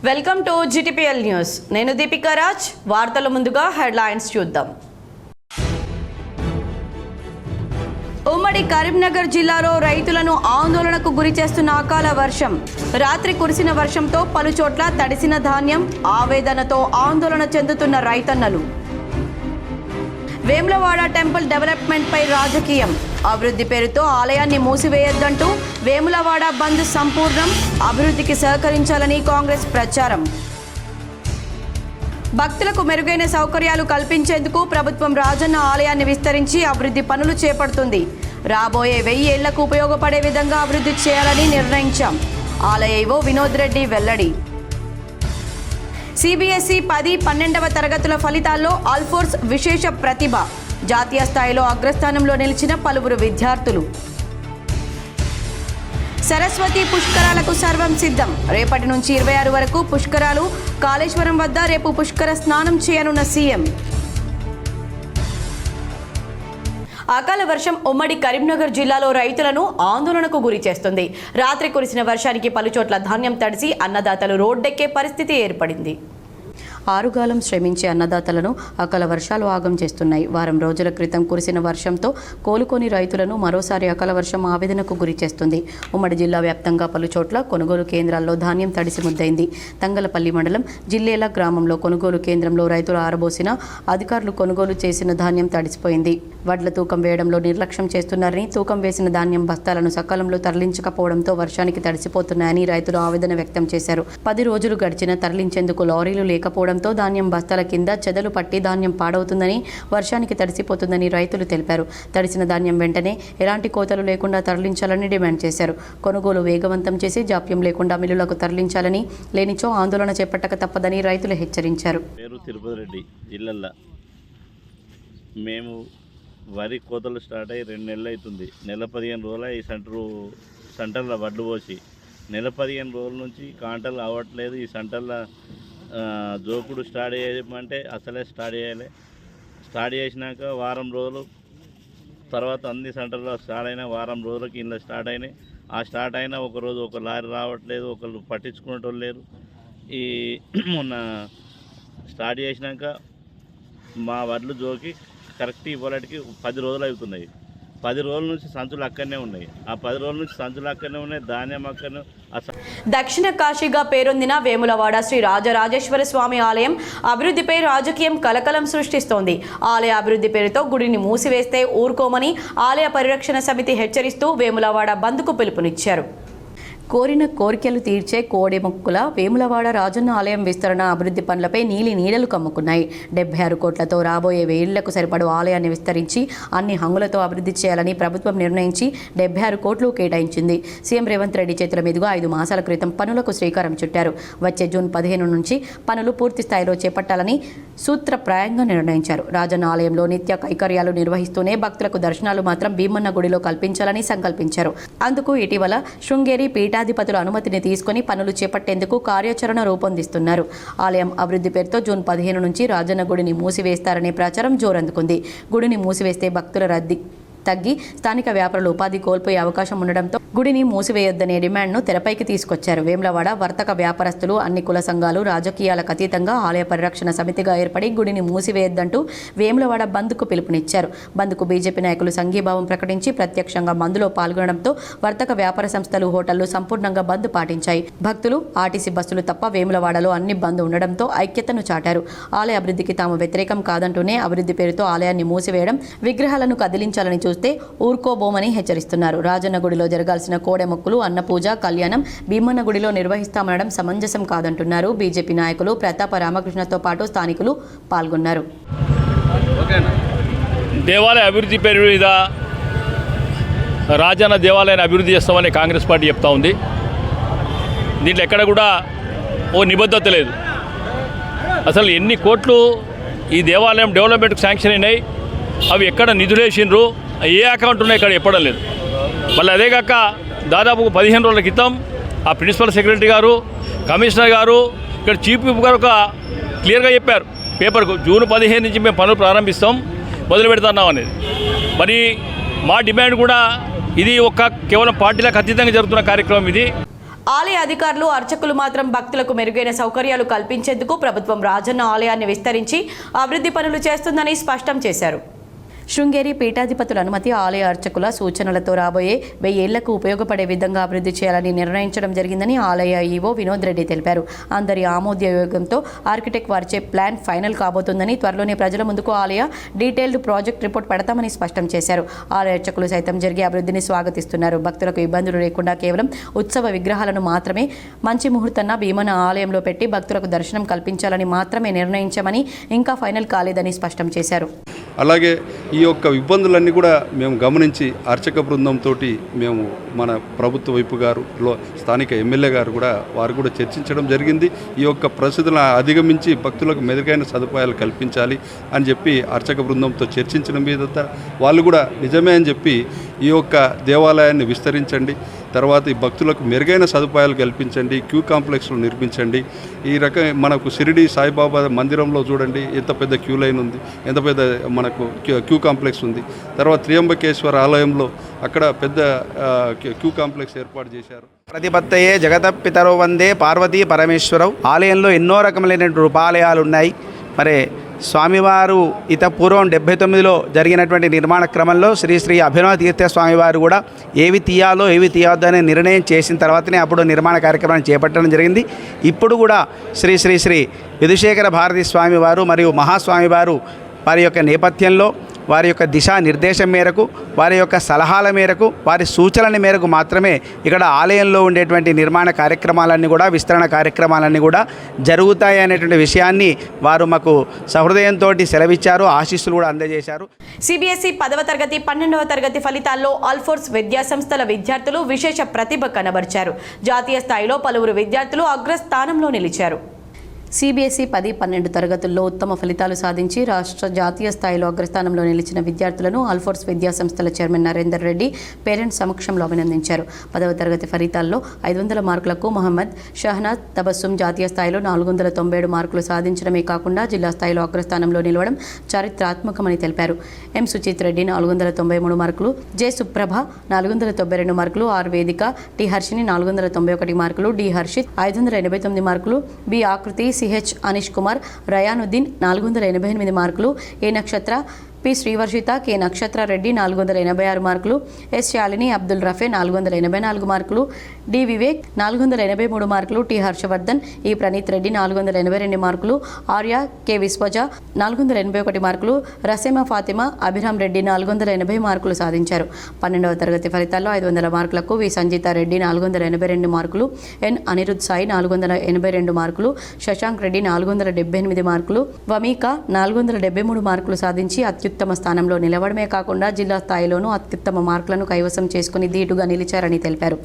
Welcome to GTPL news. నేను దీపికా రాజ్. వార్తల ముందుగా హెడ్లైన్స్ చూద్దాం. ఉమ్మడి కరీంనగర్ జిల్లాలో రైతులను ఆందోళనకు గురి చేస్తున్న అకాల వర్షం. రాత్రి కురిసిన వర్షంతో పలు చోట్ల తడిసిన ధాన్యం, ఆవేదనతో ఆందోళన చెందుతున్న రైతన్నలు. వేములవాడ టెంపుల్ డెవలప్మెంట్ పై రాజకీయం. అభివృద్ధి పేరుతో ఆలయాన్ని మూసివేయొద్దంటూ వేములవాడ బంద్ సంపూర్ణం, అభివృద్ధికి సహకరించాలని కాంగ్రెస్ ప్రచారం. భక్తులకు మెరుగైన సౌకర్యాలు కల్పించేందుకు ప్రభుత్వం రాజన్న ఆలయాన్ని విస్తరించి అభివృద్ధి పనులు చేపడుతుంది. రాబోయే 1000 ఏళ్లకు ఉపయోగపడే విధంగా అభివృద్ధి చేయాలని నిర్ణయించాం. ఆలయ ఈవో వినోద్ రెడ్డి వెల్లడి. CBSE 10-12వ తరగతుల ఫలితాల్లో ఆల్ఫోర్స్ విశేష ప్రతిభ. జాతీయ స్థాయిలో అగ్రస్థానంలో నిలిచిన పలువురు విద్యార్థులు. సరస్వతి పుష్కరాలకు సర్వం సిద్ధం. రేపటి నుంచి 26 వరకు పుష్కరాలు. కాళేశ్వరం వద్ద రేపు పుష్కర స్నానం చేయనున్న సీఎం. అకాల వర్షం ఉమ్మడి కరీంనగర్ జిల్లాలో రైతులను ఆందోళనకు గురి చేస్తుంది. రాత్రి కురిసిన వర్షానికి పలుచోట్ల ధాన్యం తడిసి అన్నదాతలు రోడ్డెక్కే పరిస్థితి ఏర్పడింది. ఆరుగాలం శ్రమించే అన్నదాతలను అకాల వర్షాలు ఆగం చేస్తున్నాయి. వారం రోజుల క్రితం కురిసిన వర్షంతో కోలుకొని రైతులను మరోసారి అకాల వర్షం ఆవేదనకు గురి చేస్తుంది. ఉమ్మడి జిల్లా వ్యాప్తంగా పలుచోట్ల కొనుగోలు కేంద్రాల్లో ధాన్యం తడిసి ముద్దైంది. తంగలపల్లి మండలం జిల్లేల గ్రామంలో కొనుగోలు కేంద్రంలో రైతులు ఆరబోసిన అధికారులు కొనుగోలు చేసిన ధాన్యం తడిసిపోయింది. వడ్ల తూకం వేయడంలో నిర్లక్ష్యం చేస్తున్నారని, తూకం వేసిన ధాన్యం బస్తాలను సకాలంలో తరలించకపోవడంతో వర్షానికి తడిసిపోతున్నాయని రైతులు ఆవేదన వ్యక్తం చేశారు. 10 రోజులు గడిచినా తరలించేందుకు లారీలు లేకపోవడంతో ధాన్యం బస్తాల కింద చెదలు పట్టి ధాన్యం పాడవుతుందని, వర్షానికి తడిసిపోతుందని రైతులు తెలిపారు. తడిసిన ధాన్యం వెంటనే ఎలాంటి కోతలు లేకుండా తరలించాలని డిమాండ్ చేశారు. కొనుగోలు వేగవంతం చేసి జాప్యం లేకుండా మిల్లులకు తరలించాలని, లేనిచో ఆందోళన చేపట్టక తప్పదని రైతులు హెచ్చరించారు. తిరుపతి రెడ్డి జిల్లాలో మేము వరి కోతలు స్టార్ట్ అయ్యి 2 నెలలు అవుతుంది. నెల 15 రోజుల ఈ సెంటర్లో వడ్లు పోసి నెల 15 రోజుల నుంచి కాంటలు అవ్వట్లేదు. ఈ సెంటర్లో జోకుడు స్టార్ట్ చేయమంటే అసలే స్టార్ట్ చేయాలి. స్టార్ట్ చేసినాక వారం రోజులు తర్వాత అన్ని సెంటర్లో స్టార్ట్ అయినా వారం రోజులకి ఇంట్లో స్టార్ట్ అయినాయి. ఆ స్టార్ట్ అయినా ఒకరోజు ఒక లారీ రావట్లేదు, ఒకళ్ళు పట్టించుకునేటోళ్ళు లేరు. ఈ మొన్న స్టార్ట్ చేసినాక మా వడ్లు జోకి కరెక్ట్ ఇవ్వడానికి 10 రోజులు అవుతున్నాయి. 10 రోజుల నుంచి సంచులు అక్కడనే ఉన్నాయి. ఆ 10 రోజుల నుంచి సంచులు అక్కడనే ఉన్నాయి, ధాన్యం అక్కడనే. దక్షిణ కాశీగా పేరొందిన వేములవాడ శ్రీ రాజరాజేశ్వర స్వామి ఆలయం అభివృద్ధిపై రాజకీయం కలకలం సృష్టిస్తోంది. ఆలయ అభివృద్ధి పేరుతో గుడిని మూసివేస్తే ఊరుకోమని ఆలయ పరిరక్షణ సమితి హెచ్చరిస్తూ వేములవాడ బంద్కు పిలుపునిచ్చారు. కోరిన కోరికలు తీర్చే కోడెముక్కుల వేములవాడ రాజన్న ఆలయం విస్తరణ అభివృద్ధి పనులపై నీడలు కమ్ముకున్నాయి. 76 కోట్లతో రాబోయే 1000 ఏళ్లకు సరిపడు ఆలయాన్ని విస్తరించి అన్ని హంగులతో అభివృద్ధి చేయాలని ప్రభుత్వం నిర్ణయించి 76 కోట్లు కేటాయించింది. సీఎం రేవంత్ రెడ్డి చేతుల మీదుగా 5 మాసాల క్రితం పనులకు శ్రీకారం చుట్టారు. వచ్చే జూన్ 15 నుంచి పనులు పూర్తి స్థాయిలో చేపట్టాలని సూత్రప్రాయంగా నిర్ణయించారు. రాజన్న ఆలయంలో నిత్య కైకర్యాలు నిర్వహిస్తూనే భక్తులకు దర్శనాలు మాత్రం భీమన్న గుడిలో కల్పించాలని సంకల్పించారు. అందుకు ఇటీవల శృంగేరి పీఠాధిపతుల అనుమతిని తీసుకుని పనులు చేపట్టేందుకు కార్యాచరణ రూపొందిస్తున్నారు. ఆలయం అభివృద్ధి పేరుతో జూన్ 15 నుంచి రాజన్న గుడిని మూసివేస్తారనే ప్రచారం జోరందుకుంది. గుడిని మూసివేస్తే భక్తుల రద్దీ తగ్గి స్థానిక వ్యాపారులు ఉపాధి కోల్పోయే అవకాశం ఉండడంతో గుడిని మూసివేయొద్దనే డిమాండ్ను తెరపైకి తీసుకొచ్చారు. వేములవాడ వర్తక వ్యాపారస్తులు, అన్ని కుల సంఘాలు రాజకీయాలకు అతీతంగా ఆలయ పరిరక్షణ సమితిగా ఏర్పడి గుడిని మూసివేయొద్దంటూ వేములవాడ బంద్కు పిలుపునిచ్చారు. బంద్కు బీజేపీ నాయకులు సంఘీభావం ప్రకటించి ప్రత్యక్షంగా బంద్లో పాల్గొనడంతో వర్తక వ్యాపార సంస్థలు, హోటళ్లు సంపూర్ణంగా బంద్ పాటించాయి. భక్తులు, ఆర్టీసీ బస్సులు తప్ప వేములవాడలో అన్ని బంద్ ఉండడంతో ఐక్యతను చాటారు. ఆలయ అభివృద్ధికి తాము వ్యతిరేకం కాదంటూనే అభివృద్ధి పేరుతో ఆలయాన్ని మూసివేయడం, విగ్రహాలను కదిలించాలని చూస్తే ఊరుకోబోమని హెచ్చరిస్తున్నారు. రాజన్న గుడిలో జరగాల్సిన కోడెమొక్కులు, అన్నపూజ, కళ్యాణం భీమన్న గుడిలో నిర్వహిస్తామనడం సమంజసం కాదంటున్నారు బీజేపీ నాయకులు. ప్రతాప రామకృష్ణతో పాటు స్థానికులు పాల్గొన్నారు. దేవాలయ అభివృద్ధి పేరు మీద రాజన్న దేవాలయాన్ని అభివృద్ధి చేస్తామని కాంగ్రెస్ పార్టీ చెప్తా ఉంది. దీంట్లో ఎక్కడ కూడా ఓ నిబద్ధత లేదు. అసలు ఎన్ని కోట్లు ఈ దేవాలయం డెవలప్మెంట్కి శాంక్షన్ అయినాయి, అవి ఎక్కడ నిధులేసిండ్రు, ఏ అకౌంట్ ఉన్నాయి ఇక్కడ చెప్పడం లేదు. మళ్ళీ అదే కాక దాదాపు 15 రోజుల క్రితం ఆ ప్రిన్సిపల్ సెక్రటరీ గారు, కమిషనర్ గారు, ఇక్కడ చీఫ్ విప్ గారు ఒక క్లియర్గా చెప్పారు పేపర్కు, జూన్ 15 నుంచి మేము పనులు ప్రారంభిస్తాం, మొదలు పెడుతున్నాం అనేది. మరి మా డిమాండ్ కూడా ఇది కేవలం పార్టీలకు అతీతంగా జరుగుతున్న కార్యక్రమం ఇది. ఆలయ అధికారులు అర్చకులు మాత్రం భక్తులకు మెరుగైన సౌకర్యాలు కల్పించేందుకు ప్రభుత్వం రాజన్న ఆలయాన్ని విస్తరించి అభివృద్ధి పనులు చేస్తుందని స్పష్టం చేశారు. శృంగేరి పీఠాధిపతుల అనుమతి ఆలయ అర్చకుల సూచనలతో రాబోయే 1000 ఏళ్లకు ఉపయోగపడే విధంగా అభివృద్ధి చేయాలని నిర్ణయించడం జరిగిందని ఆలయ ఈవో వినోద్ రెడ్డి తెలిపారు. అందరి ఆమోదయోగంతో ఆర్కిటెక్ట్ వారిచే ప్లాన్ ఫైనల్ కాబోతుందని, త్వరలోనే ప్రజల ముందుకు ఆలయ డీటెయిల్డ్ ప్రాజెక్ట్ రిపోర్ట్ పెడతామని స్పష్టం చేశారు. ఆలయ అర్చకులు సైతం జరిగే అభివృద్ధిని స్వాగతిస్తున్నారు. భక్తులకు ఇబ్బందులు లేకుండా కేవలం ఉత్సవ విగ్రహాలను మాత్రమే మంచి ముహూర్తాన భీమన ఆలయంలో పెట్టి భక్తులకు దర్శనం కల్పించాలని మాత్రమే నిర్ణయించామని, ఇంకా ఫైనల్ కాలేదని స్పష్టం చేశారు. అలాగే ఈ యొక్క ఇబ్బందులన్నీ కూడా మేము గమనించి అర్చక బృందంతో మేము మన ప్రభుత్వ వైపు గారులో స్థానిక ఎమ్మెల్యే గారు కూడా వారు కూడా చర్చించడం జరిగింది. ఈ యొక్క పరిస్థితులను అధిగమించి భక్తులకు మెరుగైన సదుపాయాలు కల్పించాలి అని చెప్పి అర్చక బృందంతో చర్చించిన మీద వాళ్ళు కూడా నిజమే అని చెప్పి ఈ యొక్క దేవాలయాన్ని విస్తరించండి, తర్వాత ఈ భక్తులకు మెరుగైన సదుపాయాలు కల్పించండి, క్యూ కాంప్లెక్స్లు నిర్మించండి. ఈ రకం మనకు షిరిడి సాయిబాబా మందిరంలో చూడండి ఎంత పెద్ద క్యూ లైన్ ఉంది, ఎంత పెద్ద మనకు క్యూ కాంప్లెక్స్ ఉంది. తర్వాత త్రియంబకేశ్వర ఆలయంలో అక్కడ పెద్ద క్యూ కాంప్లెక్స్ ఏర్పాటు చేశారు. ప్రతిపత్తయే జగత పితరో వందే పార్వతీ పరమేశ్వరవు. ఆలయంలో ఎన్నో రకములైనటువంటి రూపాలయాలు ఉన్నాయి. మరి స్వామివారు పూర్వం 79లో జరిగినటువంటి నిర్మాణ క్రమంలో శ్రీ శ్రీ అభినవ తీర్థ స్వామివారు కూడా ఏవి తీయాలో ఏవి తీయొద్దు అనే నిర్ణయం చేసిన తర్వాతనే అప్పుడు నిర్మాణ కార్యక్రమాన్ని చేపట్టడం జరిగింది. ఇప్పుడు కూడా శ్రీ శ్రీ శ్రీ యదుశేఖర భారతీ స్వామివారు మరియు మహాస్వామివారు వారి యొక్క నేపథ్యంలో, వారి యొక్క దిశానిర్దేశం మేరకు, వారి యొక్క సలహాల మేరకు, వారి సూచనల మేరకు మాత్రమే ఇక్కడ ఆలయంలో ఉండేటువంటి నిర్మాణ కార్యక్రమాలన్నీ కూడా, విస్తరణ కార్యక్రమాలన్నీ కూడా జరుగుతాయి అనేటువంటి విషయాన్ని వారు మాకు సహృదయంతో సెలవిచ్చారు, ఆశీస్సులు కూడా అందజేశారు. సిబిఎస్ఈ 10వ తరగతి 12వ తరగతి ఫలితాల్లో ఆల్ఫోర్స్ విద్యాసంస్థల విద్యార్థులు విశేష ప్రతిభ కనబరిచారు. జాతీయ స్థాయిలో పలువురు విద్యార్థులు అగ్రస్థానంలో నిలిచారు. సిబిఎస్ఈ 10-12 తరగతుల్లో ఉత్తమ ఫలితాలు సాధించి రాష్ట్ర జాతీయ స్థాయిలో అగ్రస్థానంలో నిలిచిన విద్యార్థులను ఆల్ఫోర్స్ విద్యాసంస్థల చైర్మన్ నరేందర్ రెడ్డి పేరెంట్స్ సమక్షంలో అభినందించారు. 10వ తరగతి ఫలితాల్లో 500 మార్కులకు మొహమ్మద్ షహనాజ్ తబస్సుం జాతీయ స్థాయిలో 497 మార్కులు సాధించడమే కాకుండా జిల్లా స్థాయిలో అగ్రస్థానంలో నిలవడం చారిత్రాత్మకమని తెలిపారు. ఎం సుచిత్ రెడ్డి 493 మార్కులు, జె సుప్రభ 492 మార్కులు, ఆర్ వేదిక, టి హర్షిని 491 మార్కులు, డి హర్షిత్ 589 మార్కులు, బి ఆకృతి, సిహెచ్ అనీష్ కుమార్, రయానుద్దీన్ 488 మార్కులు, ఏ నక్షత్ర, పి శ్రీవర్షిత, కె నక్షత్ర రెడ్డి 486 మార్కులు, ఎస్ శాలిని, అబ్దుల్ రఫే 484 మార్కులు, డి వివేక్ 483 మార్కులు, టి హర్షవర్ధన్, ఈ ప్రణీత్ రెడ్డి 482 మార్కులు, ఆర్య, కె విశ్వజ 481 మార్కులు, రసేమా ఫాతిమా, అభిరామ్ రెడ్డి 480 మార్కులు సాధించారు. 12వ తరగతి ఫలితాల్లో 500 మార్కులకు వి సంజిత రెడ్డి 482 మార్కులు, ఎన్ అనిరుద్ సాయి 482 మార్కులు, శశాంక్ రెడ్డి 478 మార్కులు, వమీక 473 మార్కులు సాధించి అత్యుత్తమ స్థానంలో నిలవడమే కాకుండా జిల్లా స్థాయిలోనూ అత్యుత్తమ మార్కులను కైవసం చేసుకుని ధీటుగా నిలిచారని తెలిపారు.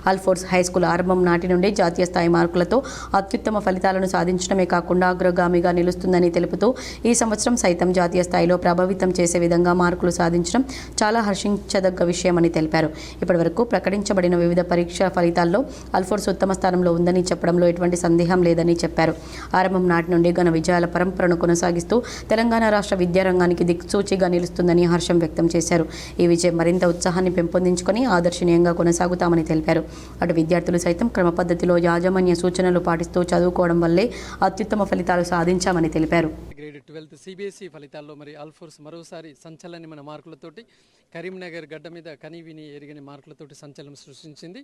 ఆల్ఫోర్స్ హైస్కూల్ ఆరంభం నాటి నుండి జాతీయ స్థాయి మార్కులతో అత్యుత్తమ ఫలితాలను సాధించడమే కాకుండా అగ్రగామిగా నిలుస్తుందని తెలుపుతూ ఈ సంవత్సరం సైతం జాతీయ స్థాయిలో ప్రభావితం చేసే విధంగా మార్కులు సాధించడం చాలా హర్షించదగ్గ విషయమని తెలిపారు. ఇప్పటివరకు ప్రకటించబడిన వివిధ పరీక్షా ఫలితాల్లో ఆల్ఫోర్స్ ఉత్తమ స్థానంలో ఉందని చెప్పడంలో ఎటువంటి సందేహం లేదని చెప్పారు. ఆరంభం నాటి నుండి ఘన విజయాల పరంపరను కొనసాగిస్తూ తెలంగాణ రాష్ట్ర విద్యారంగానికి దిక్సూచిగా నిలుస్తుందని హర్షం వ్యక్తం చేశారు. ఈ విజయం మరింత ఉత్సాహాన్ని పెంపొందించుకొని ఆదర్శనీయంగా కొనసాగుతామని తెలిపారు. అటు విద్యార్థులు సైతం క్రమ పద్ధతిలో యాజమాన్య సూచనలు పాటిస్తూ చదువుకోవడం వల్లే అత్యుత్తమ ఫలితాలు సాధించామని తెలిపారు. గ్రేడ్ 12 సిబిఎస్ఈ ఫలితాల్లో మరి ఆల్ఫోర్స్ మరోసారి సంచలనమైన మార్కులతోటి కరీంనగర్ గడ్డ మీద కనీవిని ఎరిగిన మార్కులతోటి సంచలనం సృష్టించింది.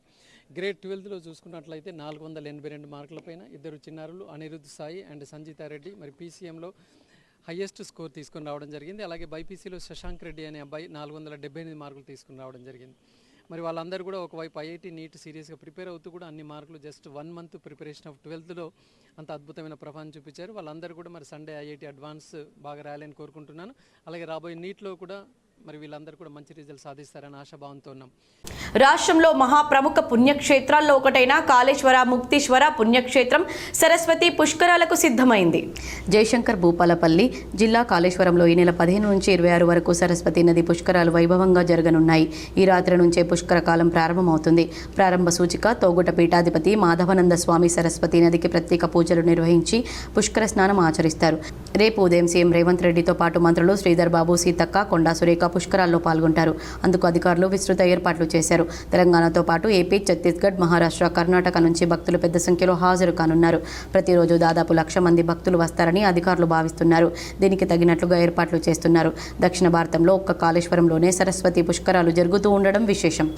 గ్రేడ్ 12లో చూసుకున్నట్లయితే 482 మార్కులపైన ఇద్దరు చిన్నారులు అనిరుద్ సాయి అండ్ సంజితారెడ్డి మరి పీసీఎంలో హయ్యెస్ట్ స్కోర్ తీసుకొని రావడం జరిగింది. అలాగే బైపీసీలో శశాంక్ రెడ్డి అనే అబ్బాయి 478 మార్కులు తీసుకుని రావడం జరిగింది. మరి వాళ్ళందరూ కూడా ఒకవైపు ఐఐటీ నీట్ సీరియస్గా ప్రిపేర్ అవుతూ కూడా అన్ని మార్కులు జస్ట్ 1 మంత్ ప్రిపరేషన్ ఆఫ్ 12లో అంత అద్భుతమైన ప్రభావం చూపించారు. వాళ్ళందరూ కూడా మరి సండే ఐఐటీ అడ్వాన్స్ బాగా రాయాలని కోరుకుంటున్నాను. అలాగే రాబోయే నీట్లో కూడా మరి వీళ్ళందరూ కూడా మంచి రిజల్ట్ సాధిస్తారని ఆశాభావంతో ఉన్నాం. రాష్ట్రంలో మహాప్రముఖ పుణ్యక్షేత్రాల్లో ఒకటైన కాళేశ్వర ముక్తీశ్వర పుణ్యక్షేత్రం సరస్వతి పుష్కరాలకు సిద్ధమైంది. జయశంకర్ భూపాలపల్లి జిల్లా కాళేశ్వరంలో ఈ నెల 15 నుంచి 26 వరకు సరస్వతి నది పుష్కరాలు వైభవంగా జరగనున్నాయి. ఈ రాత్రి నుంచే పుష్కర కాలం ప్రారంభమవుతుంది. ప్రారంభ సూచిక తోగుట పీఠాధిపతి మాధవనంద స్వామి సరస్వతి నదికి ప్రత్యేక పూజలు నిర్వహించి పుష్కర స్నానం ఆచరిస్తారు. రేపు ఉదయం సీఎం రేవంత్ రెడ్డితో పాటు మంత్రులు శ్రీధర్ బాబు, సీతక్క, కొండా సురేఖ, వార్షిక పుష్కరాల్లో పాల్గొంటారు. అందుకు అధికారులు విస్తృత ఏర్పాట్లు చేశారు. తెలంగాణతో పాటు ఏపీ, ఛత్తీస్గఢ్, మహారాష్ట్ర, కర్ణాటక నుంచి భక్తులు పెద్ద సంఖ్యలో హాజరు కానున్నారు. ప్రతిరోజు దాదాపు 1,00,000 మంది భక్తులు వస్తారని అధికారులు భావిస్తున్నారు. దీనికి తగినట్లుగా ఏర్పాట్లు చేస్తున్నారు. దక్షిణ భారతంలో ఒక్క కాళేశ్వరంలోనే సరస్వతి పుష్కరాలు జరుగుతూ ఉండడం విశేషం.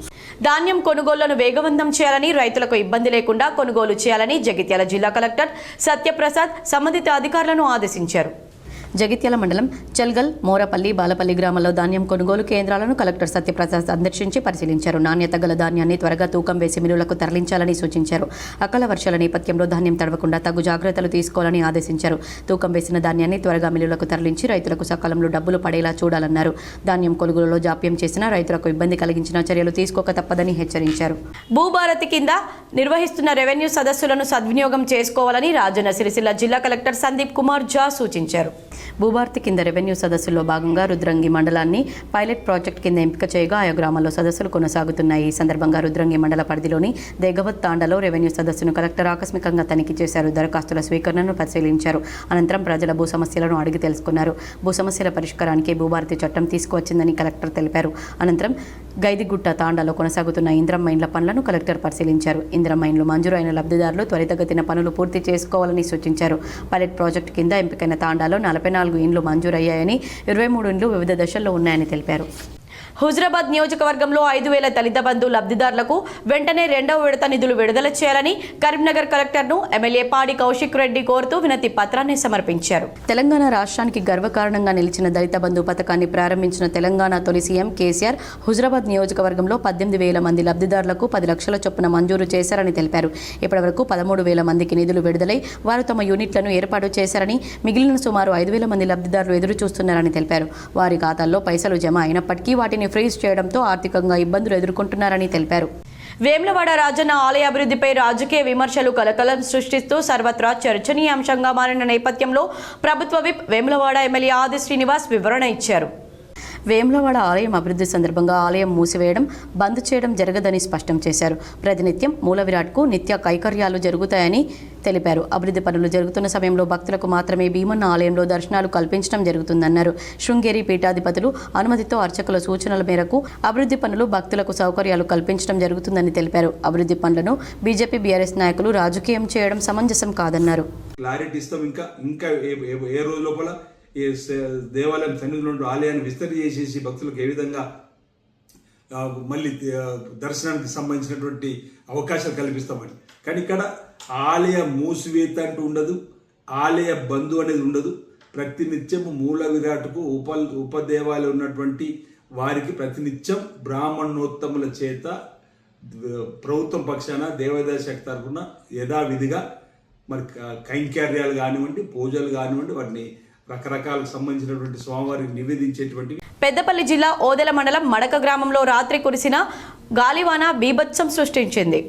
ధాన్యం కొనుగోళ్లను వేగవంతం చేయాలని, రైతులకు ఇబ్బంది లేకుండా కొనుగోలు చేయాలని జగిత్యాల జిల్లా కలెక్టర్ సత్యప్రసాద్ సంబంధిత అధికారులను ఆదేశించారు. జగిత్యాల మండలం చల్గల్, మోరపల్లి, బాలపల్లి గ్రామాల్లో ధాన్యం కొనుగోలు కేంద్రాలను కలెక్టర్ సత్యప్రసాద్ సందర్శించి పరిశీలించారు. నాణ్యత గల ధాన్యాన్ని త్వరగా తూకం వేసి మిల్లులకు తరలించాలని సూచించారు. అకాల వర్షాల నేపథ్యంలో ధాన్యం తడవకుండా తగు జాగ్రత్తలు తీసుకోవాలని ఆదేశించారు. తూకం వేసిన ధాన్యాన్ని త్వరగా మిల్లులకు తరలించి రైతులకు సకాలంలో డబ్బులు పడేలా చూడాలన్నారు. ధాన్యం కొనుగోలులో జాప్యం చేసినా రైతులకు ఇబ్బంది కలిగించిన చర్యలు తీసుకోక తప్పదని హెచ్చరించారు. భూభారతి కింద నిర్వహిస్తున్న రెవెన్యూ సదస్సులను సద్వినియోగం చేసుకోవాలని రాజన్న సిరిసిల్ల జిల్లా కలెక్టర్ సందీప్ కుమార్ ఝా సూచించారు. భూభారతి కింద రెవెన్యూ సదస్సుల్లో భాగంగా రుద్రంగి మండలాన్ని పైలట్ ప్రాజెక్ట్ కింద ఎంపిక చేయగా ఆయా గ్రామాల్లో సదస్సులు కొనసాగుతున్నాయి. ఈ సందర్భంగా రుద్రంగి మండల పరిధిలోని దేగవత్ తాండాలో రెవెన్యూ సదస్సును కలెక్టర్ ఆకస్మికంగా తనిఖీ చేశారు. దరఖాస్తుల స్వీకరణను పరిశీలించారు. అనంతరం ప్రజల భూ సమస్యలను అడిగి తెలుసుకున్నారు. భూ సమస్యల పరిష్కారానికి భూభారతి చట్టం తీసుకువచ్చిందని కలెక్టర్ తెలిపారు. అనంతరం గైదిగుట్ట తాండాలో కొనసాగుతున్న ఇంద్రమ్మ ఇండ్ల పనులను కలెక్టర్ పరిశీలించారు. ఇంద్రమ్మ ఇండ్లు మంజూరు అయిన లబ్ధిదారులు త్వరితగతిన పనులు పూర్తి చేసుకోవాలని సూచించారు. పైలట్ ప్రాజెక్టు కింద ఎంపికైన తాండాలో 44 ఇండ్లు మంజూరయ్యాయని, 23 ఇండ్లు వివిధ దశల్లో ఉన్నాయని తెలిపారు. హుజరాబాద్ నియోజకవర్గంలో 5,000 దళిత బంధు లబ్ధిదారులకు వెంటనే 2వ విడత నిధులు విడుదల చేయాలని కరీంనగర్ కలెక్టర్ను ఎమ్మెల్యే పాడి కౌశిక్ రెడ్డి కోరుతూ వినతి పత్రాన్ని సమర్పించారు. తెలంగాణ రాష్ట్రానికి గర్వకారణంగా నిలిచిన దళిత బంధు పథకాన్ని ప్రారంభించిన తెలంగాణ తొలి సీఎం కేసీఆర్ హుజరాబాద్ నియోజకవర్గంలో 18,000 మంది లబ్ధిదారులకు 10 లక్షల చొప్పున మంజూరు చేశారని తెలిపారు. ఇప్పటివరకు 13,000 మందికి నిధులు విడుదలై వారు తమ యూనిట్లను ఏర్పాటు చేశారని, మిగిలిన సుమారు 5,000 మంది లబ్ధిదారులు ఎదురు చూస్తున్నారని తెలిపారు. వారి ఖాతాల్లో పైసలు జమ అయినప్పటికీ వాటిని ఫ్రీజ్ చేయడంతో ఆర్థికంగా ఇబ్బందులు ఎదుర్కొంటున్నారని తెలిపారు. వేములవాడ రాజన్న ఆలయ అభివృద్ధిపై రాజకీయ విమర్శలు కలకలం సృష్టిస్తూ సర్వత్రా చర్చనీయాంశంగా మారిన నేపథ్యంలో ప్రభుత్వ విప్ వేములవాడ ఎమ్మెల్యే ఆది శ్రీనివాస్ వివరణ ఇచ్చారు. వేములవాడ ఆలయం అభివృద్ధి సందర్భంగా ఆలయం మూసివేయడం, బంద్ చేయడం జరగదని స్పష్టం చేశారు. ప్రతినిత్యం మూల విరాట్కు నిత్య కైకర్యాలు జరుగుతాయని తెలిపారు. అభివృద్ధి పనులు జరుగుతున్న సమయంలో భక్తులకు మాత్రమే భీమన్న ఆలయంలో దర్శనాలు కల్పించడం జరుగుతుందన్నారు. శృంగేరి పీఠాధిపతులు అనుమతితో అర్చకుల సూచనల మేరకు అభివృద్ధి పనులు భక్తులకు సౌకర్యాలు కల్పించడం జరుగుతుందని తెలిపారు. అభివృద్ధి పనులను బీజేపీ, బీఆర్ఎస్ నాయకులు రాజకీయం చేయడం సమంజసం కాదన్నారు. క్లారిటీ ఇస్తాం. ఇంకా ఏ రోజు లోపల ఈ దేవాలయం సన్నిధిలో ఆలయాన్ని విస్తరి చేసేసి భక్తులకు ఏ విధంగా మళ్ళీ దర్శనానికి సంబంధించినటువంటి అవకాశాలు కల్పిస్తామని. కానీ ఇక్కడ ఆలయ మూసివేత అంటూ ఉండదు, ఆలయ బంధు అనేది ఉండదు. ప్రతినిత్యం మూల విరాట్కు ఉపదేవాలయం ఉన్నటువంటి వారికి ప్రతినిత్యం బ్రాహ్మణోత్తముల చేత ప్రభుత్వం పక్షాన దేవాదాయ శాఖ తరఫున యథావిధిగా మరి కైంకర్యాలు కానివ్వండి, పూజలు కానివ్వండి, వాటిని రకరకాలకు సంబంధించినటువంటి స్వామివారికి నివేదించేటువంటి. పెద్దపల్లి జిల్లా ఓదెల మండలం మడక గ్రామంలో రాత్రి కురిసిన గాలివాన బీభత్సం సృష్టించింది.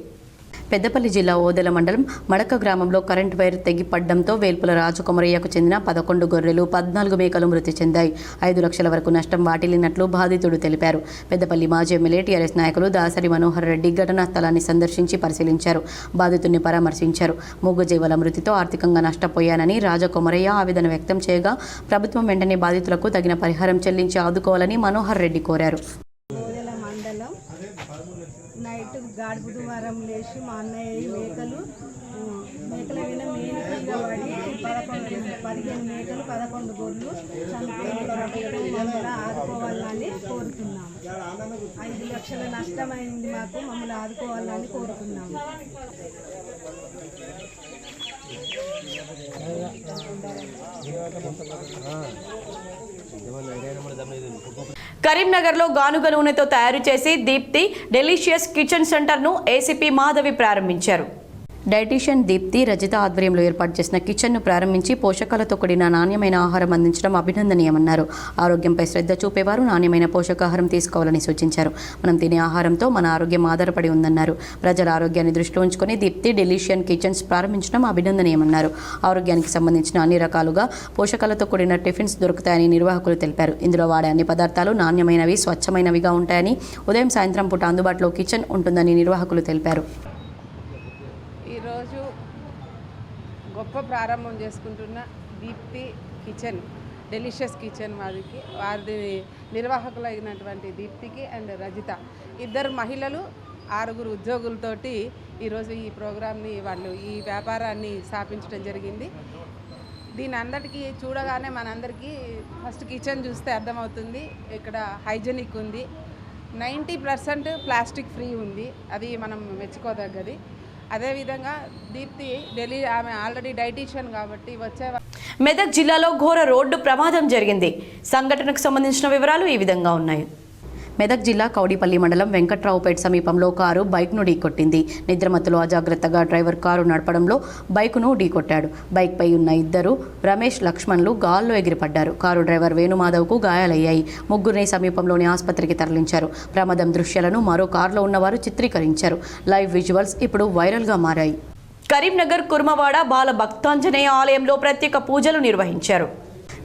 పెద్దపల్లి జిల్లా ఓదెల మండలం మడక గ్రామంలో కరెంట్ వైర్ తెగిపడడంతో వేల్పుల రాజకుమరయ్యకు చెందిన 11 గొర్రెలు, 14 మేకలు మృతి చెందాయి. 5 లక్షల వరకు నష్టం వాటిల్లినట్లు బాధితుడు తెలిపారు. పెద్దపల్లి మాజీ ఎమ్మెల్యే టీఆర్ఎస్ నాయకులు దాసరి మనోహర్ రెడ్డి ఘటనా స్థలాన్ని సందర్శించి పరిశీలించారు. బాధితుడిని పరామర్శించారు. మూగజీవాల మృతితో ఆర్థికంగా నష్టపోయానని రాజకుమరయ్య ఆవేదన వ్యక్తం చేయగా ప్రభుత్వం వెంటనే బాధితులకు తగిన పరిహారం చెల్లించి ఆదుకోవాలని మనోహర్ రెడ్డి కోరారు. నైట్ గాడి బుధవారం లేచి మా అన్నయ్య మేకల మీద మేలుగా పడి 15 మేకలు 11 గొర్రెలు చనిపోయిన ఆదుకోవాలని కోరుతున్నాము. 5 లక్షల నష్టమైంది మాకు, మమ్మల్ని ఆదుకోవాలని కోరుతున్నాము. కరీంనగర్లో గానుగ నూనెతో తయారు చేసి దీప్తి డెలిషియస్ కిచెన్ సెంటర్ను ఏసీపీ మాధవి ప్రారంభించారు. డైటీషియన్ దీప్తి రజిత ఆధ్వర్యంలో ఏర్పాటు చేసిన కిచెన్ను ప్రారంభించి పోషకాలతో కూడిన నాణ్యమైన ఆహారం అందించడం అభినందనీయమన్నారు. ఆరోగ్యంపై శ్రద్ధ చూపేవారు నాణ్యమైన పోషకాహారం తీసుకోవాలని సూచించారు. మనం తినే ఆహారంతో మన ఆరోగ్యం ఆధారపడి ఉందన్నారు. ప్రజల ఆరోగ్యాన్ని దృష్టిలో ఉంచుకొని దీప్తి డెలిషియన్ కిచెన్స్ ప్రారంభించడం అభినందనీయమన్నారు. ఆరోగ్యానికి సంబంధించిన అన్ని రకాలుగా పోషకాలతో కూడిన టిఫిన్స్ దొరుకుతాయని నిర్వాహకులు తెలిపారు. ఇందులో వాడే అన్ని పదార్థాలు నాణ్యమైనవి, స్వచ్ఛమైనవిగా ఉంటాయని, ఉదయం సాయంత్రం పూట అందుబాటులో కిచెన్ ఉంటుందని నిర్వాహకులు తెలిపారు. ఈరోజు గొప్ప ప్రారంభం చేసుకుంటున్న దీప్తి కిచెన్ డెలిషియస్ కిచెన్ వారి నిర్వాహకులైనటువంటి దీప్తికి అండ్ రజిత, ఇద్దరు మహిళలు 6 ఉద్యోగులతోటి ఈరోజు ఈ ప్రోగ్రామ్ని వాళ్ళు ఈ వ్యాపారాన్ని స్థాపించడం జరిగింది. దీని అందరికీ చూడగానే మనందరికీ ఫస్ట్ కిచెన్ చూస్తే అర్థమవుతుంది, ఇక్కడ హైజెనిక్ ఉంది, 90% ప్లాస్టిక్ ఫ్రీ ఉంది, అది మనం మెచ్చుకోదగ్గది. అదేవిధంగా దీప్తి ఢిల్లీ, ఆమె ఆల్రెడీ డైటీషియన్ కాబట్టి మెదక్ జిల్లాలో ఘోర రోడ్డు ప్రమాదం జరిగింది. సంఘటనకు సంబంధించిన వివరాలు ఈ విధంగా ఉన్నాయి. మెదక్ జిల్లా కౌడిపల్లి మండలం వెంకట్రావుపేట సమీపంలో కారు బైక్ను ఢీకొట్టింది. నిద్రమత్తులో అజాగ్రత్తగా డ్రైవర్ కారు నడపడంలో బైకును ఢీకొట్టాడు. బైక్పై ఉన్న ఇద్దరు రమేష్, లక్ష్మణ్లు గాల్లో ఎగిరిపడ్డారు. కారు డ్రైవర్ వేణుమాధవ్కు గాయాలయ్యాయి. ముగ్గురిని సమీపంలోని ఆసుపత్రికి తరలించారు. ప్రమాదం దృశ్యాలను మరో కారులో ఉన్నవారు చిత్రీకరించారు. లైవ్ విజువల్స్ ఇప్పుడు వైరల్గా మారాయి. కరీంనగర్ కుర్మవాడ బాల భక్తాంజనేయ ఆలయంలో ప్రత్యేక పూజలు నిర్వహించారు.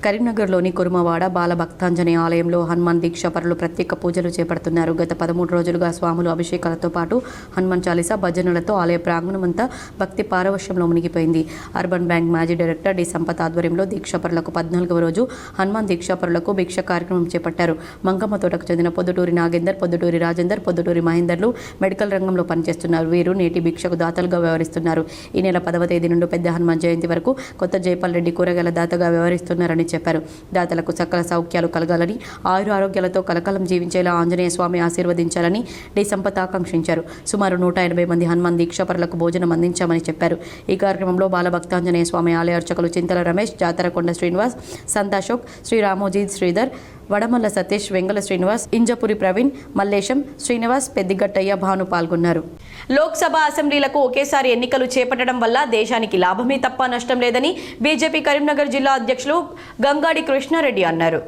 కరీంనగర్లోని కురుమవాడ బాల భక్తాంజనేయ ఆలయంలో హనుమాన్ దీక్షాపరులు ప్రత్యేక పూజలు చేపడుతున్నారు. గత 13 రోజులుగా స్వాములు అభిషేకాలతో పాటు హనుమాన్ చాలీసా భజనలతో ఆలయ ప్రాంగణమంతా భక్తి పారవశ్యంలో మునిగిపోయింది. అర్బన్ బ్యాంక్ మాజీ డైరెక్టర్ డి సంపత్ ఆధ్వర్యంలో దీక్షాపరులకు 14వ రోజు హనుమాన్ దీక్షాపరులకు భిక్ష కార్యక్రమం చేపట్టారు. మంగమ్మ తోటకు చెందిన పొద్దుటూరి నాగేందర్, పొద్దుటూరి రాజేందర్, పొద్దుటూరి మహేందర్లు మెడికల్ రంగంలో పనిచేస్తున్నారు. వీరు నేటి భిక్షకు దాతలుగా వ్యవహరిస్తున్నారు. ఈ నెల 10వ తేదీ నుండి పెద్ద హనుమాన్ జయంతి వరకు కొత్త జైపాల్ రెడ్డి కూరగాయల దాతగా వ్యవహరిస్తున్నారని చెప్పారు. దాతలకు సకల సౌఖ్యాలు కలగాలని, ఆరోగ్యాలతో కలకాలం జీవించేలా ఆంజనేయ స్వామి ఆశీర్వదించాలని డి సంపత్ ఆకాంక్షించారు. సుమారు 180 మంది హనుమాన్ దీక్షాపరులకు భోజనం అందించామని చెప్పారు. ఈ కార్యక్రమంలో బాలభక్తాంజనేయ స్వామి ఆలయ అర్చకులు చింతల రమేష్, జాతరకొండ శ్రీనివాస్, సంతాశోక్, శ్రీ రామోజీ శ్రీధర్, వడమల్ల సతీష్, వెంగళ శ్రీనివాస్, ఇంజపురి ప్రవీణ్, మల్లేశం శ్రీనివాస్, పెద్దిగట్టయ్య, భాను పాల్గొన్నారు. లోక్సభ, అసెంబ్లీలకు ఒకేసారి ఎన్నికలు చేపట్టడం వల్ల దేశానికి లాభమే తప్ప నష్టం లేదని బీజేపీ కరీంనగర్ జిల్లా అధ్యక్షులు గంగాడి కృష్ణారెడ్డి అన్నారు.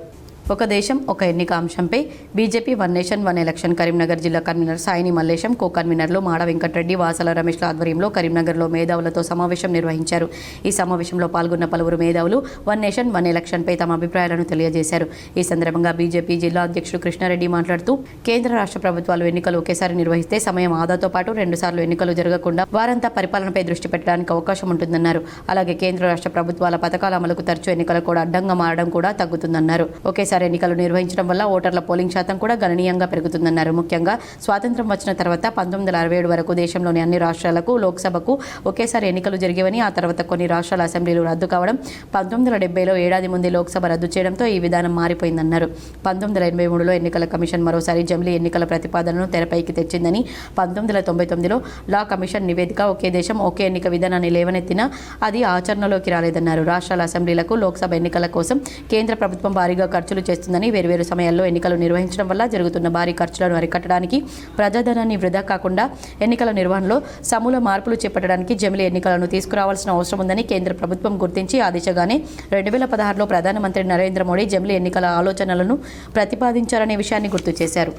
ఒక దేశం ఒక ఎన్నిక అంశంపై BJP one nation one election Karimnagar జిల్లా కన్వీనర్ సాయిని మల్లేశం, కో కన్వీనర్లు మాడ వెంకటరెడ్డి, వాసల రమేష్ల ఆధ్వర్యంలో కరీంనగర్లో మేధావులతో సమావేశం నిర్వహించారు. ఈ సమావేశంలో పాల్గొన్న పలువురు మేధావులు వన్ నేషన్ వన్ ఎలక్షన్పై తమ అభిప్రాయాలను తెలియజేశారు. ఈ సందర్భంగా బీజేపీ జిల్లా అధ్యక్షుడు కృష్ణారెడ్డి మాట్లాడుతూ, కేంద్ర రాష్ట్ర ప్రభుత్వాలు ఎన్నికలు ఒకేసారి నిర్వహిస్తే సమయం ఆదాతో పాటు 2 సార్లు ఎన్నికలు జరగకుండా వారంతా పరిపాలనపై దృష్టి పెట్టడానికి అవకాశం ఉంటుందన్నారు. అలాగే కేంద్ర రాష్ట్ర ప్రభుత్వాల పథకాల అమలుకు తరచూ ఎన్నికలు కూడా అడ్డంగా మారడం కూడా తగ్గుతుందన్నారు. ఒకేసారి ఎన్నికలు నిర్వహించడం వల్ల ఓటర్ల పోలింగ్ శాతం కూడా గణనీయంగా పెరుగుతుందన్నారు. ముఖ్యంగా స్వాతంత్ర్యం వచ్చిన తర్వాత 1967 వరకు దేశంలోని అన్ని రాష్ట్రాలకు లోక్సభకు ఒకేసారి ఎన్నికలు జరిగేవని, ఆ తర్వాత కొన్ని రాష్ట్రాల అసెంబ్లీలు రద్దు కావడం, 1970లో ఏడాది ముందే లోక్సభ రద్దు చేయడంతో ఈ విధానం మారిపోయిందన్నారు. 1983లో ఎన్నికల కమిషన్ మరోసారి జమిలీ ఎన్నికల ప్రతిపాదనను తెరపైకి తెచ్చిందని, 1999లో లా కమిషన్ నివేదిక ఒకే దేశం ఒకే ఎన్నిక విధానాన్ని లేవనెత్తినా అది ఆచరణలోకి రాలేదన్నారు. రాష్ట్రాల అసెంబ్లీలకు లోక్సభ ఎన్నికల కోసం కేంద్ర ప్రభుత్వం భారీగా ఖర్చులు చేస్తుందని, వేర్వేరు సమయాల్లో ఎన్నికలు నిర్వహించడం వల్ల జరుగుతున్న భారీ ఖర్చులను అరికట్టడానికి, ప్రజాధనాన్ని వృధా కాకుండా ఎన్నికల నిర్వహణలో సమూల మార్పులు చేపట్టడానికి జమిలీ ఎన్నికలను తీసుకురావాల్సిన అవసరం ఉందని కేంద్ర ప్రభుత్వం గుర్తించి ఆ దిశగానే 2016లో ప్రధానమంత్రి నరేంద్ర మోడీ జమిలీ ఎన్నికల ఆలోచనలను ప్రతిపాదించారనే విషయాన్ని గుర్తు చేశారు.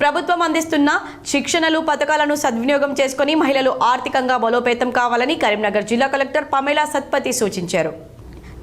ప్రభుత్వం అందిస్తున్న శిక్షణలు, పథకాలను సద్వినియోగం చేసుకుని మహిళలు ఆర్థికంగా బలోపేతం కావాలని కరీంనగర్ జిల్లా కలెక్టర్ పమేలా సత్పతి సూచించారు.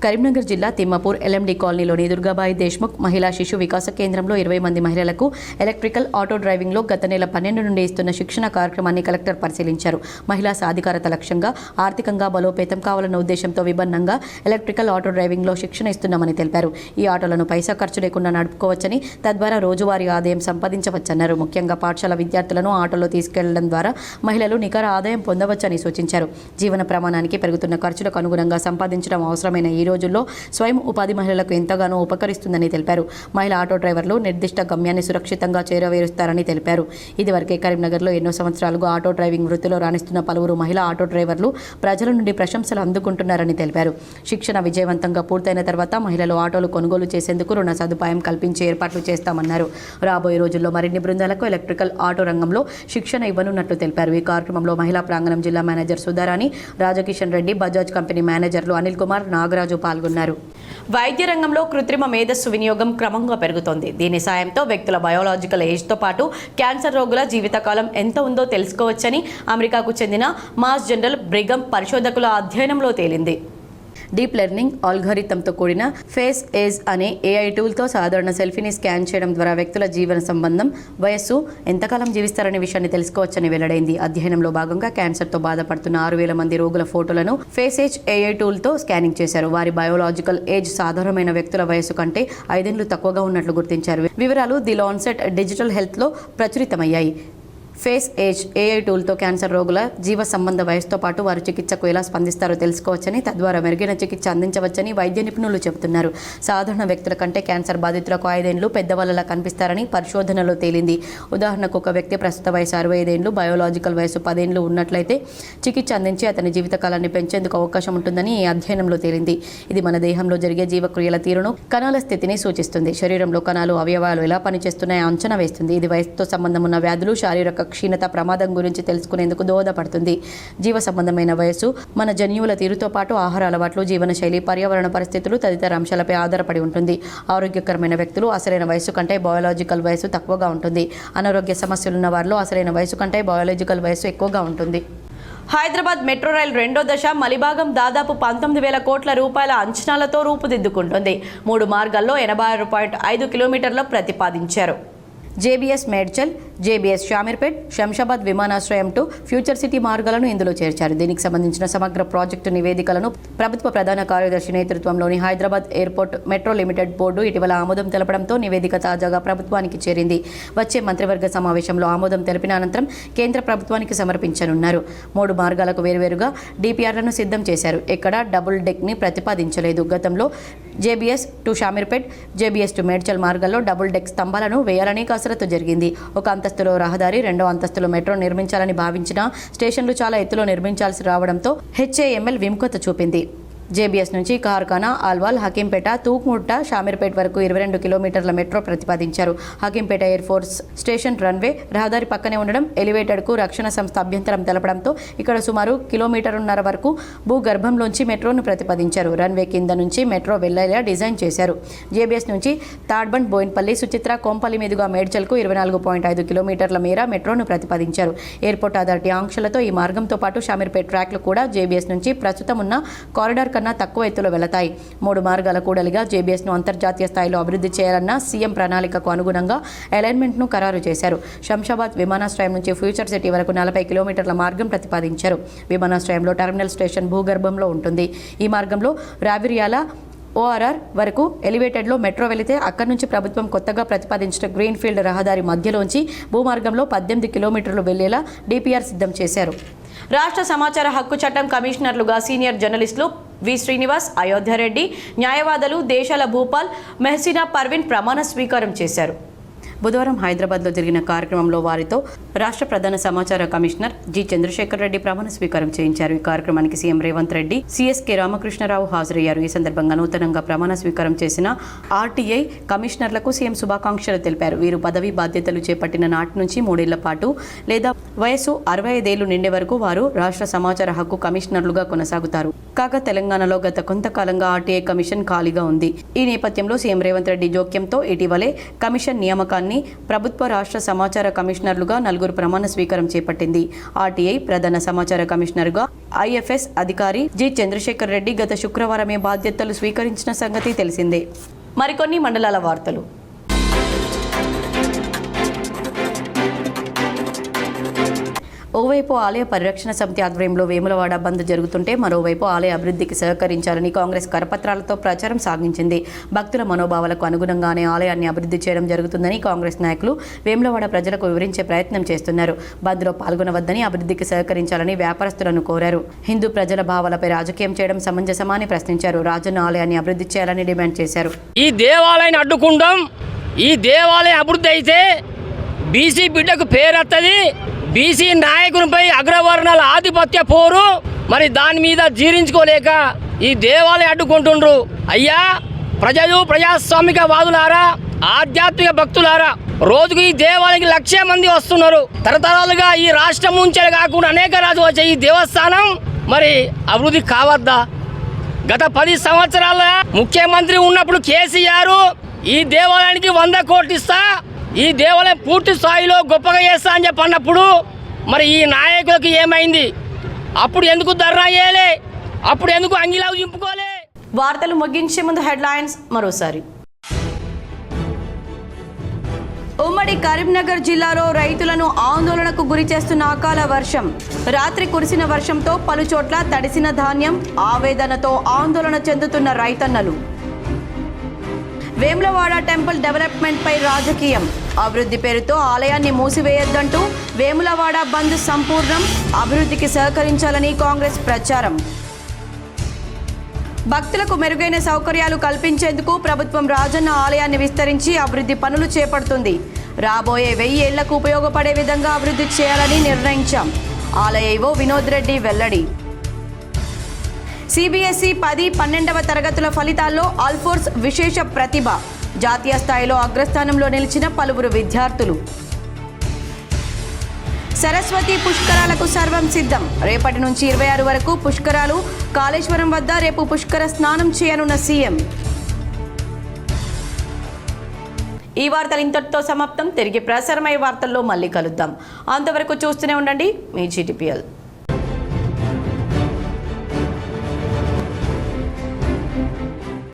కరీంనగర్ జిల్లా తిమ్మాపూర్ ఎల్ఎండి కాలనీలోని దుర్గాబాయి దేశ్ముఖ్ మహిళా శిశు వికాస కేంద్రంలో 20 మంది మహిళలకు ఎలక్ట్రికల్ ఆటో డ్రైవింగ్లో గత నెల 12 నుండి ఇస్తున్న శిక్షణ కార్యక్రమాన్ని కలెక్టర్ పరిశీలించారు. మహిళా సాధికారత లక్ష్యంగా ఆర్థికంగా బలోపేతం కావాలన్న ఉద్దేశంతో విభిన్నంగా ఎలక్ట్రికల్ ఆటో డ్రైవింగ్లో శిక్షణ ఇస్తున్నామని తెలిపారు. ఈ ఆటోలను పైసా ఖర్చు లేకుండా నడుపుకోవచ్చని, తద్వారా రోజువారీ ఆదాయం సంపాదించవచ్చన్నారు. ముఖ్యంగా పాఠశాల విద్యార్థులను ఆటోలో తీసుకెళ్లడం ద్వారా మహిళలు నికర ఆదాయం పొందవచ్చని సూచించారు. జీవన ప్రమాణానికి పెరుగుతున్న ఖర్చులకు అనుగుణంగా సంపాదించడం అవసరమైన ఈ రోజుల్లో స్వయం ఉపాధి మహిళలకు ఎంతగానో ఉపకరిస్తుందని తెలిపారు. మహిళా ఆటో డ్రైవర్లు నిర్దిష్ట గమ్యాన్ని సురక్షితంగా చేరవేరుస్తారని తెలిపారు. ఇదివరకే కరీంనగర్లో ఎన్నో సంవత్సరాలుగా ఆటో డ్రైవింగ్ వృత్తిలో రాణిస్తున్న పలువురు మహిళా ఆటో డ్రైవర్లు ప్రజల నుండి ప్రశంసలు అందుకుంటున్నారని తెలిపారు. శిక్షణ విజయవంతంగా పూర్తయిన తర్వాత మహిళలు ఆటోలు కొనుగోలు చేసేందుకు రుణ సదుపాయం కల్పించే ఏర్పాట్లు చేస్తామన్నారు. రాబోయే రోజుల్లో మరిన్ని బృందాలకు ఎలక్ట్రికల్ ఆటో రంగంలో శిక్షణ ఇవ్వనున్నట్లు తెలిపారు. ఈ కార్యక్రమంలో మహిళా ప్రాంగణం జిల్లా మేనేజర్ సుధారాణి, రాజకిషన్ రెడ్డి, బజాజ్ కంపెనీ మేనేజర్లు అనిల్ కుమార్, నాగరాజు పాల్గొన్నారు. వైద్య రంగంలో కృత్రిమ మేధస్సు వినియోగం క్రమంగా పెరుగుతోంది. దీని సాయంతో వ్యక్తుల బయోలాజికల్ ఏజ్తో పాటు క్యాన్సర్ రోగుల జీవితకాలం ఎంత ఉందో తెలుసుకోవచ్చని అమెరికాకు చెందిన మాస్ జనరల్ బ్రిగమ్ పరిశోధకుల అధ్యయనంలో తేలింది. డీప్ లెర్నింగ్ ఆల్గోరిథంతో కూడిన ఫేస్ ఏజ్ అనే AI టూల్తో సాధారణ సెల్ఫీని స్కాన్ చేయడం ద్వారా వ్యక్తుల జీవన సంబంధం, వయస్సు, ఎంతకాలం జీవిస్తారనే విషయాన్ని తెలుసుకోవచ్చని వెల్లడైంది. అధ్యయనంలో భాగంగా క్యాన్సర్తో బాధపడుతున్న 6,000 మంది రోగుల ఫోటోలను ఫేస్ ఏజ్ AI టూల్తో స్కానింగ్ చేశారు. వారి బయోలాజికల్ ఏజ్ సాధారణమైన వ్యక్తుల వయస్సు కంటే 5 ఏళ్లు తక్కువగా ఉన్నట్లు గుర్తించారు. వివరాలు ది లాన్సెట్ డిజిటల్ హెల్త్లో ప్రచురితమయ్యాయి. ఫేస్ ఏజ్ AI టూల్తో క్యాన్సర్ రోగుల జీవ సంబంధ వయసుతో పాటు వారు చికిత్సకు ఎలా స్పందిస్తారో తెలుసుకోవచ్చని, తద్వారా మెరుగైన చికిత్స అందించవచ్చని వైద్య నిపుణులు చెబుతున్నారు. సాధారణ వ్యక్తుల కంటే క్యాన్సర్ బాధితులకు 5 ఏళ్లు పెద్దవాళ్ళలా కనిపిస్తారని పరిశోధనలో తేలింది. ఉదాహరణకు ఒక వ్యక్తి ప్రస్తుత వయసు 65 ఏళ్లు, బయోలాజికల్ వయసు 10 ఏళ్లు ఉన్నట్లయితే చికిత్స అందించి అతని జీవితకాలాన్ని పెంచేందుకు అవకాశం ఉంటుందని ఈ అధ్యయనంలో తేలింది. ఇది మన దేహంలో జరిగే జీవక్రియల తీరును, కణాల స్థితిని సూచిస్తుంది. శరీరంలో కణాలు, అవయవాలు ఎలా పనిచేస్తున్నాయో అంచనా వేస్తుంది. ఇది వయసుతో సంబంధం ఉన్న వ్యాధులు, శారీరక క్షీణత ప్రమాదం గురించి తెలుసుకునేందుకు దోహదపడుతుంది. జీవ సంబంధమైన వయస్సు మన జన్యువుల తీరుతో పాటు ఆహార అలవాట్లు, జీవనశైలి, పర్యావరణ పరిస్థితులు తదితర అంశాలపై ఆధారపడి ఉంటుంది. ఆరోగ్యకరమైన వ్యక్తులు అసలైన వయస్సు కంటే బయోలాజికల్ వయస్సు తక్కువగా ఉంటుంది. అనారోగ్య సమస్యలున్న వారిలో అసలైన వయస్సు కంటే బయోలాజికల్ వయస్సు ఎక్కువగా ఉంటుంది. హైదరాబాద్ మెట్రో రైల్ 2వ దశ మలిభాగం దాదాపు 19,000 కోట్ల రూపాయల అంచనాలతో రూపుదిద్దుకుంటుంది. 3 మార్గాల్లో 86.5 కిలోమీటర్ల ప్రతిపాదించారు. JBS మేడ్చల్, JBS షామీర్పేట్, శంషాబాద్ విమానాశ్రయం టు ఫ్యూచర్ సిటీ మార్గాలను ఇందులో చేర్చారు. దీనికి సంబంధించిన సమగ్ర ప్రాజెక్టు నివేదికలను ప్రభుత్వ ప్రధాన కార్యదర్శి నేతృత్వంలోని Hyderabad airport metro limited board ఇటీవల ఆమోదం తెలపడంతో నివేదిక తాజాగా ప్రభుత్వానికి చేరింది. వచ్చే మంత్రివర్గ సమావేశంలో ఆమోదం తెలిపిన అనంతరం కేంద్ర ప్రభుత్వానికి సమర్పించనున్నారు. 3 మార్గాలకు వేరువేరుగా DPRలను సిద్ధం చేశారు. ఎక్కడా డబుల్ డెక్ని ప్రతిపాదించలేదు. గతంలో JBS to Shamirpet, JBS to Medchal మార్గాల్లో డబుల్ డెక్ స్తంభాలను వేయాలని కసరత్తు జరిగింది. ఒక అంతస్తులో రహదారి, 2వ అంతస్తులో మెట్రో నిర్మించాలని భావించిన స్టేషన్లు చాలా ఎత్తులో నిర్మించాల్సి రావడంతో HAML విముఖత చూపింది. JBS నుంచి కార్ఖానా, ఆల్వాల్, హకీంపేట, తూక్ముట్ట, షామీర్పేట్ వరకు 22 కిలోమీటర్ల మెట్రో ప్రతిపాదించారు. Hakimpet air force station runway రహదారి పక్కనే ఉండడం, ఎలివేటెడ్కు రక్షణ సంస్థ అభ్యంతరం తెలపడంతో ఇక్కడ సుమారు 1.5 కిలోమీటర్ల వరకు భూగర్భంలోంచి మెట్రోను ప్రతిపాదించారు. రన్వే కింద నుంచి మెట్రో వెళ్లేలా డిజైన్ చేశారు. JBS నుంచి తాడ్బండ్, బోయిన్పల్లి, సుచిత్ర, కోంపల్లి మీదుగా మేడ్చల్కు 24.5 కిలోమీటర్ల మేర మెట్రోను ప్రతిపాదించారు. ఎయిర్పోర్ట్ అథారిటీ ఆంక్షలతో ఈ మార్గంతో పాటు షామీర్పేట్ ట్రాక్లు కూడా JBS నుంచి ప్రస్తుతం ఉన్న కారిడార్ కన్నా తక్కువ ఎత్తులో వెళతాయి. 3 మార్గాల కూడలిగా JBSను అంతర్జాతీయ స్థాయిలో అభివృద్ధి చేయాలన్న సీఎం ప్రణాళికకు అనుగుణంగా అలైన్మెంట్ను ఖరారు చేశారు. శంషాబాద్ విమానాశ్రయం నుంచి ఫ్యూచర్ సిటీ వరకు 40 కిలోమీటర్ల మార్గం ప్రతిపాదించారు. విమానాశ్రయంలో టెర్మినల్ స్టేషన్ భూగర్భంలో ఉంటుంది. ఈ మార్గంలో రావిర్యాల ORR వరకు ఎలివేటెడ్లో మెట్రో వెళితే అక్కడి నుంచి ప్రభుత్వం కొత్తగా ప్రతిపాదించిన గ్రీన్ఫీల్డ్ రహదారి మధ్యలోంచి భూమార్గంలో 18 కిలోమీటర్లు వెళ్లేలా DPR సిద్ధం చేశారు. రాష్ట్ర సమాచార హక్కు చట్టం కమిషనర్లుగా సీనియర్ జర్నలిస్టులు వి శ్రీనివాస్, అయోధ్యారెడ్డి, న్యాయవాదులు దేశాల భూపాల్, మెహసినా పర్వీన్ ప్రమాణ స్వీకారం చేశారు. బుధవారం హైదరాబాద్లో జరిగిన కార్యక్రమంలో వారితో రాష్ట్ర ప్రధాన సమాచార కమిషనర్ జి చంద్రశేఖర్ రెడ్డి ప్రమాణ స్వీకారం చేయించారు. ఈ కార్యక్రమానికి సీఎం రేవంత్ రెడ్డి, CSK రామకృష్ణరావు హాజరయ్యారు. ఈ సందర్భంగా నూతనంగా ప్రమాణ స్వీకారం చేసిన RTI కమిషనర్లకు సీఎం శుభాకాంక్షలు తెలిపారు. వీరు పదవి బాధ్యతలు చేపట్టిన నాటి నుంచి 3 ఏళ్ల పాటు లేదా వయసు 65 ఏళ్లు నిండే వరకు వారు రాష్ట్ర సమాచార హక్కు కమిషనర్లుగా కొనసాగుతారు. కాగా తెలంగాణలో గత కొంతకాలంగా RTI కమిషన్ ఖాళీగా ఉంది. ఈ నేపథ్యంలో సీఎం రేవంత్ రెడ్డి జోక్యంతో ఇటీవలే కమిషన్ నియామకాన్ని ప్రభుత్వ రాష్ట్ర సమాచార కమిషనర్లుగా 4 ప్రమాణ స్వీకారం చేపట్టింది. RTI ప్రధాన సమాచార కమిషనర్గా IFS అధికారి జి చంద్రశేఖర్ రెడ్డి గత శుక్రవారమే బాధ్యతలు స్వీకరించిన సంగతి తెలిసిందే. మరికొన్ని మండలాల వార్తలు. ఓవైపు ఆలయ పరిరక్షణ సమితి ఆధ్వర్యంలో వేములవాడ బంద్ జరుగుతుంటే మరోవైపు ఆలయ అభివృద్ధికి సహకరించాలని కాంగ్రెస్ కరపత్రాలతో ప్రచారం సాగించింది. భక్తుల మనోభావాలకు అనుగుణంగానే ఆలయాన్ని అభివృద్ధి చేయడం జరుగుతుందని కాంగ్రెస్ నాయకులు వేములవాడ ప్రజలకు వివరించే ప్రయత్నం చేస్తున్నారు. బంద్లో పాల్గొనవద్దని, అభివృద్ధికి సహకరించాలని వ్యాపారస్తులను కోరారు. హిందూ ప్రజల భావాలపై రాజకీయం చేయడం సమంజసమా అని ప్రశ్నించారు. రాజన్న ఆలయాన్ని అభివృద్ధి చేయాలని డిమాండ్ చేశారు. ఈ దేవాలయాన్ని అడ్డుకుంటాం, ఈ దేవాలయం అభివృద్ధి అయితే బీసీ బిడ్డకు పేరత్తది, బీసీ నాయకునిపై అగ్రవర్ణాల ఆధిపత్య పోరు, మరి దాని మీద జీర్ణించుకోలేక ఈ దేవాలయం అడ్డుకుంటుండ్రు. అయ్యా ప్రజలు, ప్రజాస్వామిక వాదులారా, ఆధ్యాత్మిక భక్తులారా, రోజుకు ఈ దేవాలయానికి 1,00,000 మంది వస్తున్నారు. తరతరాలుగా ఈ రాష్ట్రం నుంచే కాకుండా అనేక రాజులు వచ్చే ఈ దేవస్థానం మరి అభివృద్ధి కావద్దా? గత 10 సంవత్సరాల ముఖ్యమంత్రి ఉన్నప్పుడు కేసీఆర్ ఈ దేవాలయానికి 100 కోట్లు ఇస్తా, ఈ దేవాలయం పూర్తి స్థాయిలో గొప్పగా చేస్తా అని చెప్పి అన్నప్పుడు మరి ఈ నాయకులకు ఏమైంది? అప్పుడు ఎందుకు ధర్నా చేయలే? అప్పుడు ఎందుకు అంగిలాగు చింపుకోలే? వార్తలు ముగించే ముందు హెడ్లైన్స్ మరోసారి. ఉమ్మడి కరీంనగర్ జిల్లాలో రైతులను ఆందోళనకు గురి చేస్తున్న అకాల వర్షం. రాత్రి కురిసిన వర్షంతో పలుచోట్ల తడిసిన ధాన్యం, ఆవేదనతో ఆందోళన చెందుతున్న రైతన్నలు. వేములవాడ టెంపుల్ డెవలప్మెంట్ పై రాజకీయం. అభివృద్ధి పేరుతో ఆలయాన్ని మూసివేయొద్దంటూ వేములవాడ బంద్ సంపూర్ణం, అభివృద్ధికి సహకరించాలని కాంగ్రెస్ ప్రచారం. భక్తులకు మెరుగైన సౌకర్యాలు కల్పించేందుకు ప్రభుత్వం రాజన్న ఆలయాన్ని విస్తరించి అభివృద్ధి పనులు చేపడుతుంది. రాబోయే 1000 ఏళ్లకు ఉపయోగపడే విధంగా అభివృద్ధి చేయాలని నిర్ణయించాం. ఆలయ ఈవో వినోద్ రెడ్డి వెల్లడి. సిబిఎస్ఈ 10-12వ తరగతుల ఫలితాల్లో ఆల్ఫోర్స్ విశేష ప్రతిభ. జాతీయ స్థాయిలో అగ్రస్థానంలో నిలిచిన పలువురు విద్యార్థులు. సరస్వతి పుష్కరాలకు సర్వం సిద్ధం. రేపటి నుంచి 26 వరకు పుష్కరాలు. కాళేశ్వరం వద్ద రేపు పుష్కర స్నానం చేయనున్న సీఎం. ఈ వార్తలు ఇంతటితో సమాప్తం. తిరిగి ప్రసారమయ్యే వార్తల్లో మళ్ళీ కలుద్దాం. అంతవరకు చూస్తూనే ఉండండి మీ GTPL.